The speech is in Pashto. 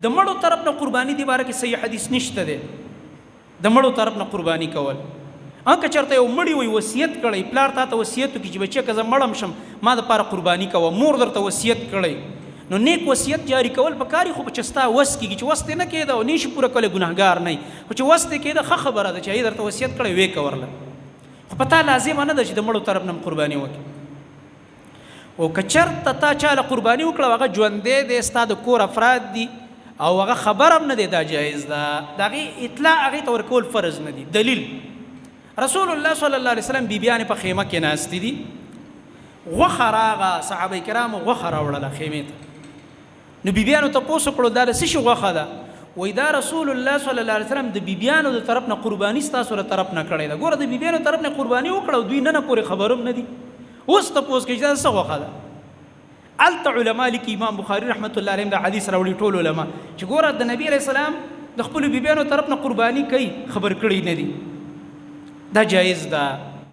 د مړو طرف نه قرباني دی باره کې صحیح حدیث نشته دی د مړو طرف نه قرباني کول. که چېرته یو مړی وي وصیت کړی، پلار تا ته وصیت وکړي چې بچیه که زه مړم شم ما دپاره قرباني کوه، مور درته وصیت کړی، نو نیک وصیت جاري کول پکار دي، خو په چې ستا وس کېږي چې وس دې نه کېده او نه شي پوره کولی ګناهګار نه وي، خو چې وس دې کېده ښه خبره ده چې هغې درته وصیت کړی ویې که ورله، خو په تا لازمه نه ده چې د مړو طرف نه قرباني وکړي. او که چېرته تا چا له قرباني وکړه هغه ژوندی دی، ستا د کور افراد دي او هغه خبر هم نه دی، دا جایز ده، د هغې اطلاع هغې ته ورکول فرض نه دي. دلیل رسول الله صلی الله علیه وسلم بیبیانې په خیمه کې ناستې دي، غوښه راغه، صحابه کرامو غوښه راوړله خیمې ته، نو بیبیانو تپوس وکړو دا د څه شي غوښه ده؟ وایي دا رسول الله صلی الله علیه وسلم د بیبیانو د طرف نه قرباني ستاسو له طرف نه کړې ده. ګوره د بیبیانو طرف نه قرباني وکړه او دوی نن پورې خبر هم نه دي، اوس تپوس کوي چې دا څه غوښه ده؟ هلته علما لیکي، امام بخاري رحمت الله علیه دا حدیث راوړي ټول علما چې ګوره د نبي علیه السلام د خپلو بیبیانو طرف نه قرباني کوي، خبر کړی نه دي، دا جایز ده.